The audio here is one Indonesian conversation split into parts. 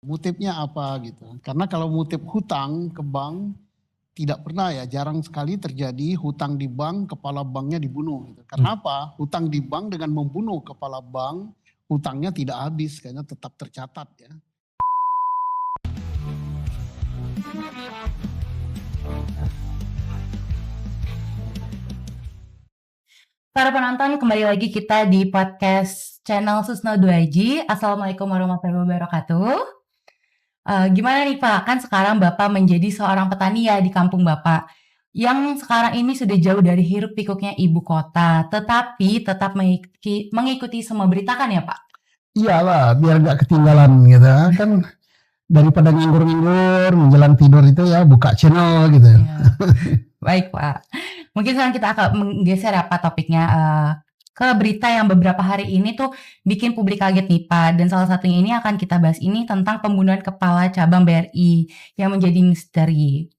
Motifnya apa gitu. Karena kalau motif hutang ke bank tidak pernah ya, jarang sekali terjadi hutang di bank, kepala banknya dibunuh gitu. Karena apa? Hutang di bank dengan membunuh kepala bank, hutangnya tidak habis karena tetap tercatat ya. Para penonton, kembali lagi kita di podcast channel Susno 2G. Assalamualaikum warahmatullahi wabarakatuh. Gimana nih Pak, kan sekarang Bapak menjadi seorang petani ya di kampung Bapak, yang sekarang ini sudah jauh dari hiruk pikuknya ibu kota, tetapi tetap mengikuti semua berita kan ya Pak? Iyalah, biar nggak ketinggalan gitu kan. Daripada nganggur-nganggur menjelang tidur itu ya buka channel gitu. Ya. Baik Pak, mungkin sekarang kita akan menggeser apa topiknya ke berita yang beberapa hari ini tuh bikin publik kaget nih Pak. Dan salah satunya ini akan kita bahas ini tentang pembunuhan kepala cabang BRI yang menjadi misteri.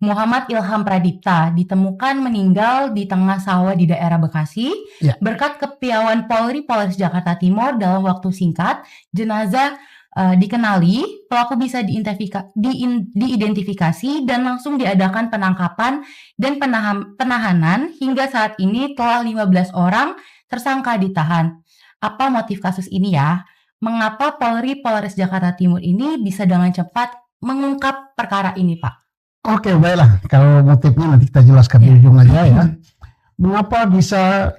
Muhammad Ilham Pradipta ditemukan meninggal di tengah sawah di daerah Bekasi berkat kepiawaian Polri Polres Jakarta Timur. Dalam waktu singkat, jenazah dikenali, pelaku bisa diidentifikasi dan langsung diadakan penangkapan dan penahanan. Hingga saat ini telah 15 orang tersangka ditahan. Apa motif kasus ini ya? Mengapa Polri Polres Jakarta Timur ini bisa dengan cepat mengungkap perkara ini Pak? Oke, baiklah. Kalau motifnya nanti kita jelaskan di ujung aja ya. Mengapa bisa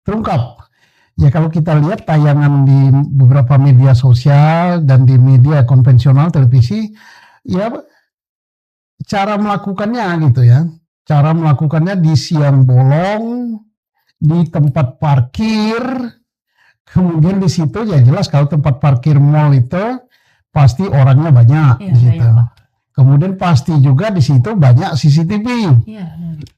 terungkap? Ya kalau kita lihat tayangan di beberapa media sosial dan di media konvensional televisi, ya cara melakukannya gitu ya. Cara melakukannya di siang bolong, di tempat parkir, kemudian di situ ya jelas kalau tempat parkir mall itu pasti orangnya banyak di situ. Kemudian pasti juga di situ banyak CCTV.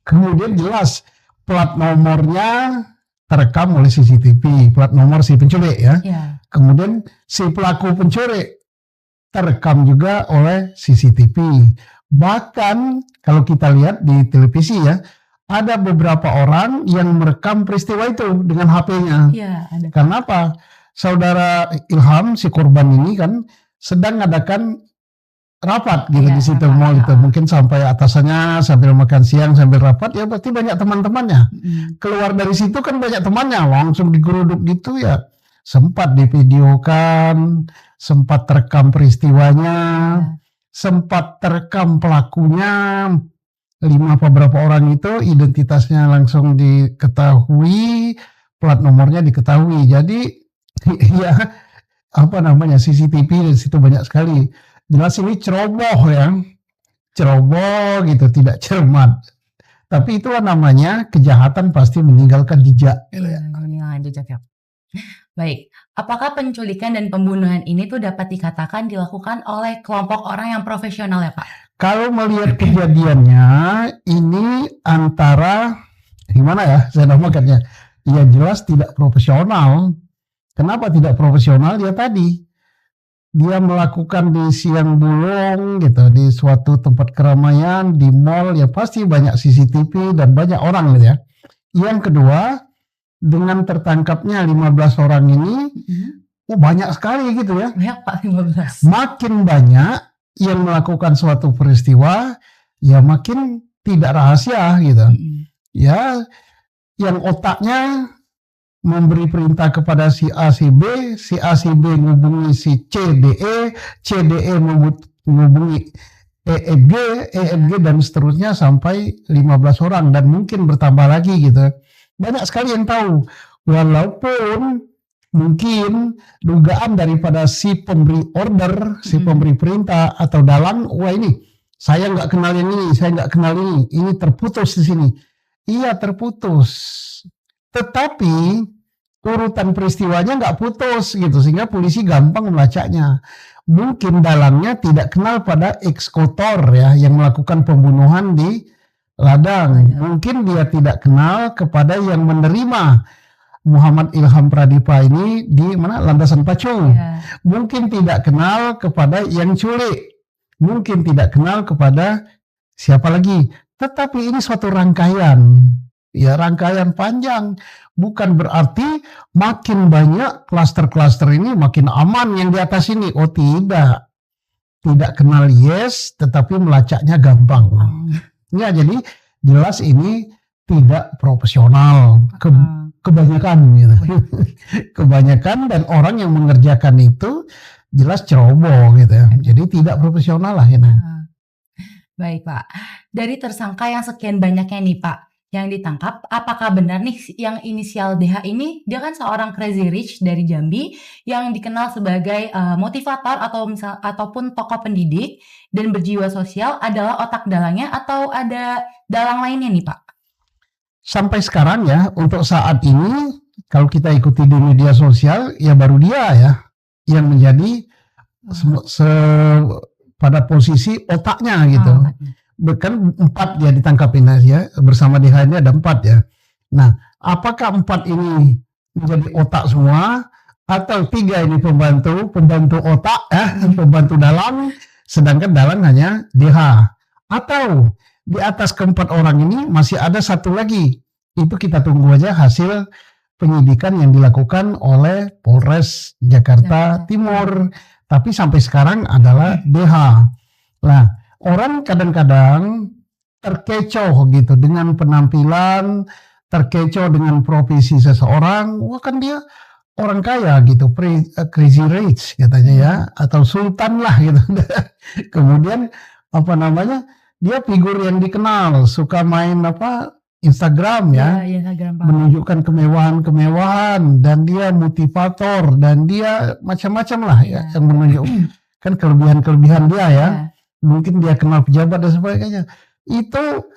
Kemudian jelas plat nomornya terekam oleh CCTV, plat nomor si penculik ya. Kemudian si pelaku pencuri terekam juga oleh CCTV. Bahkan kalau kita lihat di televisi ya, ada beberapa orang yang merekam peristiwa itu dengan HP-nya. Karena apa? Saudara Ilham si korban ini kan sedang mengadakan rapat gitu di situ mall itu, mungkin sampai atasannya sambil makan siang sambil rapat ya pasti banyak teman-temannya. Keluar dari situ kan banyak temannya langsung digeruduk gitu ya, sempat divideokan, sempat terekam peristiwanya, sempat terekam pelakunya, 5 beberapa orang itu identitasnya langsung diketahui, plat nomornya diketahui. Jadi ya apa namanya CCTV di situ banyak sekali. Jelas ini ceroboh ya, ceroboh gitu, tidak cermat. Tapi itulah namanya kejahatan pasti meninggalkan jejak. Meninggalkan jejak ya. Baik, apakah penculikan dan pembunuhan ini tuh dapat dikatakan dilakukan oleh kelompok orang yang profesional ya Pak? Kalau melihat kejadiannya, ini antara gimana ya, saya namakannya, ya jelas tidak profesional. Kenapa tidak profesional? Ya tadi dia melakukan di siang bolong gitu, di suatu tempat keramaian, di mall, ya pasti banyak CCTV dan banyak orang gitu ya. Yang kedua, dengan tertangkapnya 15 orang ini, banyak sekali gitu ya. Banyak Pak, 15. Makin banyak yang melakukan suatu peristiwa, ya makin tidak rahasia gitu. Ya, yang otaknya memberi perintah kepada si A, si B menghubungi si C, DE menghubungi EFG dan seterusnya sampai 15 orang dan mungkin bertambah lagi gitu. Banyak sekali yang tahu, walaupun mungkin dugaan daripada si pemberi order, si pemberi perintah atau dalang, wah ini saya nggak kenal yang ini, saya nggak kenal ini terputus di sini. Iya terputus. Tetapi urutan peristiwanya nggak putus gitu sehingga polisi gampang melacaknya. Mungkin dalangnya tidak kenal pada eksekutor ya yang melakukan pembunuhan di ladang. Mungkin dia tidak kenal kepada yang menerima Muhammad Ilham Pradipta ini di mana landasan pacu. Mungkin tidak kenal kepada yang culik. Mungkin tidak kenal kepada siapa lagi. Tetapi ini suatu rangkaian. ya rangkaian panjang. Bukan berarti makin banyak klaster-klaster ini makin aman yang di atas ini. Oh tidak. Tidak kenal yes, tetapi melacaknya gampang. Ya, jadi jelas ini tidak profesional. Kebanyakan gitu. Kebanyakan dan orang yang mengerjakan itu jelas ceroboh gitu ya. Jadi tidak profesional lah ini. Baik Pak, dari tersangka yang sekian banyaknya nih Pak yang ditangkap, apakah benar nih yang inisial DH ini dia kan seorang crazy rich dari Jambi yang dikenal sebagai motivator ataupun tokoh pendidik dan berjiwa sosial adalah otak dalangnya atau ada dalang lainnya nih Pak? Sampai sekarang ya, untuk saat ini kalau kita ikuti di media sosial ya baru dia ya yang menjadi pada posisi otaknya gitu. Kan 4 dia ditangkap ini ya, bersama DH ini ada 4 ya. Nah, apakah 4 ini menjadi otak semua atau 3 ini pembantu otak ya, pembantu dalang, sedangkan dalang hanya DH, atau di atas ke-4 orang ini masih ada satu lagi. Itu kita tunggu aja hasil penyidikan yang dilakukan oleh Polres Jakarta Timur. Tapi sampai sekarang adalah DH. Nah, orang kadang-kadang terkecoh gitu dengan penampilan, terkecoh dengan profesi seseorang. Wah kan dia orang kaya gitu, crazy rich katanya ya, atau sultan lah gitu. Kemudian apa namanya, dia figur yang dikenal, suka main Instagram ya, Instagram, Pak. Menunjukkan kemewahan dan dia motivator dan dia macam-macam lah ya, yang menunjukkan kelebihan-kelebihan dia ya. Mungkin dia kenal pejabat dan sebagainya. Itu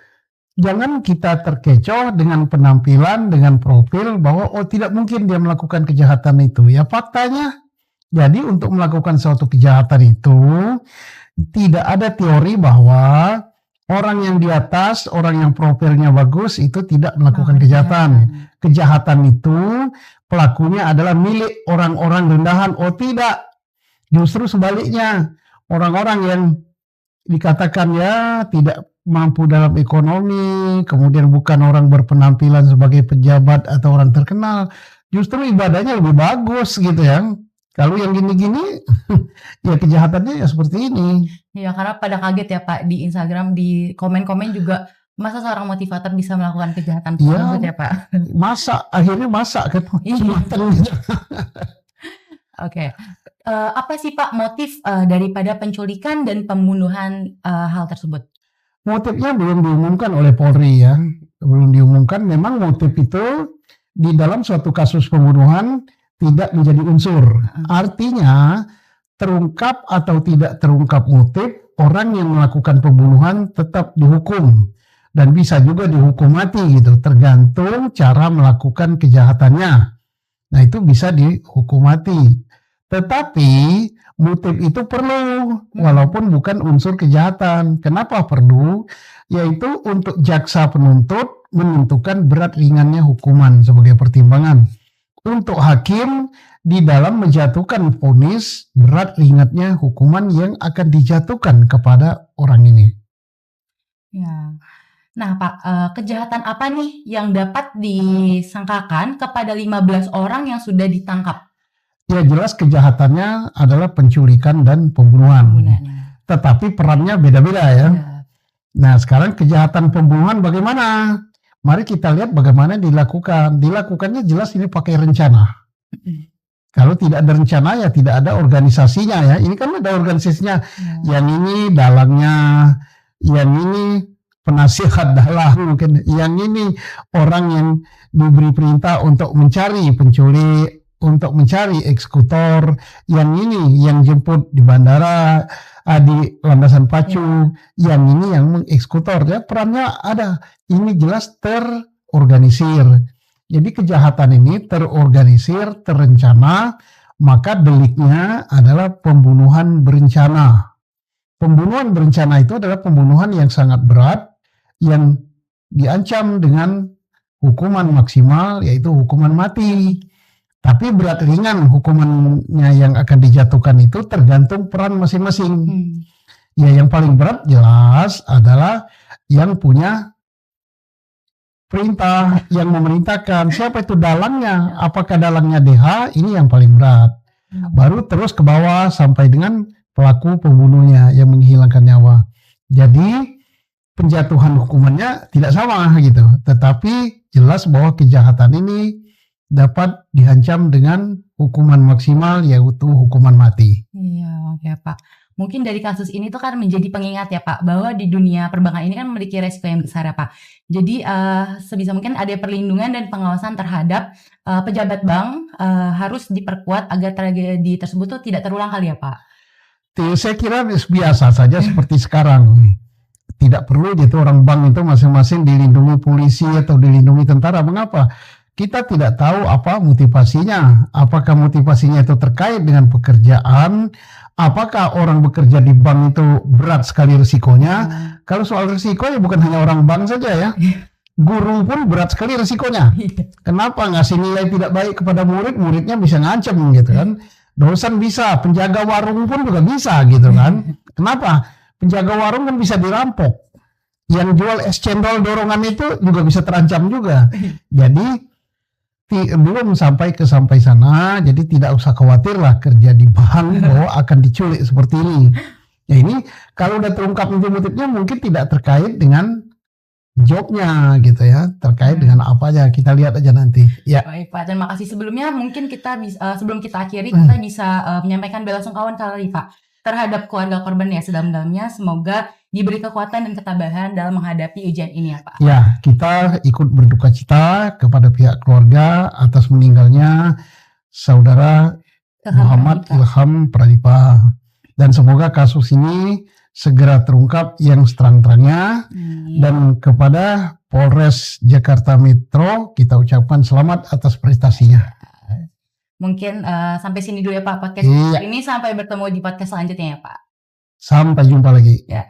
jangan kita terkecoh dengan penampilan, dengan profil bahwa oh tidak mungkin dia melakukan kejahatan itu. Ya faktanya, jadi untuk melakukan suatu kejahatan itu tidak ada teori bahwa orang yang di atas, orang yang profilnya bagus itu tidak melakukan kejahatan. Kejahatan itu pelakunya adalah milik orang-orang rendahan. Oh tidak, justru sebaliknya. Orang-orang yang dikatakan ya tidak mampu dalam ekonomi, kemudian bukan orang berpenampilan sebagai pejabat atau orang terkenal, justru ibadahnya lebih bagus gitu ya. Kalau yang gini-gini, ya kejahatannya ya seperti ini. Ya karena pada kaget ya Pak, di Instagram, di komen-komen juga, masa seorang motivator bisa melakukan kejahatan tersebut ya Pak? Akhirnya masa kan. Oke. Apa sih Pak motif daripada penculikan dan pembunuhan hal tersebut? Motifnya belum diumumkan oleh Polri ya. Belum diumumkan, memang motif itu di dalam suatu kasus pembunuhan tidak menjadi unsur. Artinya terungkap atau tidak terungkap motif, orang yang melakukan pembunuhan tetap dihukum. Dan bisa juga dihukum mati gitu, tergantung cara melakukan kejahatannya. Nah itu bisa dihukum mati. Tetapi motif itu perlu, walaupun bukan unsur kejahatan. Kenapa perlu? Yaitu untuk jaksa penuntut menentukan berat ringannya hukuman sebagai pertimbangan. Untuk hakim di dalam menjatuhkan vonis berat ringannya hukuman yang akan dijatuhkan kepada orang ini. Ya. Nah Pak, kejahatan apa nih yang dapat disangkakan kepada 15 orang yang sudah ditangkap? Ya jelas kejahatannya adalah penculikan dan pembunuhan. Tetapi perannya beda-beda ya. Nah sekarang kejahatan pembunuhan bagaimana? Mari kita lihat bagaimana dilakukan. Dilakukannya jelas ini pakai rencana. Kalau tidak ada rencana ya tidak ada organisasinya ya. Ini kan ada organisasinya. Yang ini dalangnya, yang ini penasihat dalang mungkin, yang ini orang yang diberi perintah untuk mencari penculik, untuk mencari eksekutor, yang ini yang jemput di bandara, di landasan pacu, yang ini yang mengeksekutor. Ya perannya ada. Ini jelas terorganisir. Jadi kejahatan ini terorganisir, terencana, maka deliknya adalah pembunuhan berencana. Pembunuhan berencana itu adalah pembunuhan yang sangat berat, yang diancam dengan hukuman maksimal, yaitu hukuman mati. Tapi berat ringan hukumannya yang akan dijatuhkan itu tergantung peran masing-masing. Ya yang paling berat jelas adalah yang punya perintah yang memerintahkan, siapa itu dalangnya, apakah dalangnya DH, ini yang paling berat. Baru terus ke bawah sampai dengan pelaku pembunuhnya yang menghilangkan nyawa. Jadi penjatuhan hukumannya tidak sama gitu, tetapi jelas bahwa kejahatan ini dapat diancam dengan hukuman maksimal, yaitu hukuman mati. Iya, oke Pak. Mungkin dari kasus ini tuh kan menjadi pengingat ya Pak, bahwa di dunia perbankan ini kan memiliki resiko yang besar ya Pak. Jadi sebisa mungkin ada perlindungan dan pengawasan terhadap pejabat bank, harus diperkuat agar tragedi tersebut tuh tidak terulang kali ya Pak. Saya kira biasa saja seperti sekarang. Tidak perlu gitu orang bank itu masing-masing dilindungi polisi atau dilindungi tentara. Mengapa? Kita tidak tahu apa motivasinya. Apakah motivasinya itu terkait dengan pekerjaan? Apakah orang bekerja di bank itu berat sekali risikonya? Kalau soal risiko ya bukan hanya orang bank saja ya. Guru pun berat sekali risikonya. Kenapa? Ngasih nilai tidak baik kepada murid, muridnya bisa ngancem gitu kan. Dosen bisa, penjaga warung pun juga bisa gitu kan. Kenapa? Penjaga warung kan bisa dirampok. Yang jual es cendol dorongan itu juga bisa terancam juga. Jadi belum sampai sana, jadi tidak usah khawatir lah kerja di bank bahwa akan diculik seperti ini. Ya ini kalau udah terungkap motifnya mungkin tidak terkait dengan jobnya gitu ya, terkait dengan apa aja, kita lihat aja nanti. Ya. Baik Pak, terima kasih. Sebelumnya mungkin kita bisa, sebelum kita akhiri, kita bisa menyampaikan belasungkawa kali Pak terhadap keluarga korban ya sedalam-dalamnya. Semoga diberi kekuatan dan ketabahan dalam menghadapi ujian ini ya Pak. Ya, kita ikut berduka cita kepada pihak keluarga atas meninggalnya saudara Muhammad Ilham Pradipa. Dan semoga kasus ini segera terungkap yang seterang-terangnya. Dan kepada Polres Jakarta Metro kita ucapkan selamat atas prestasinya. Mungkin sampai sini dulu ya Pak podcast ini. Sampai bertemu di podcast selanjutnya ya Pak. Sampai jumpa lagi. Ya.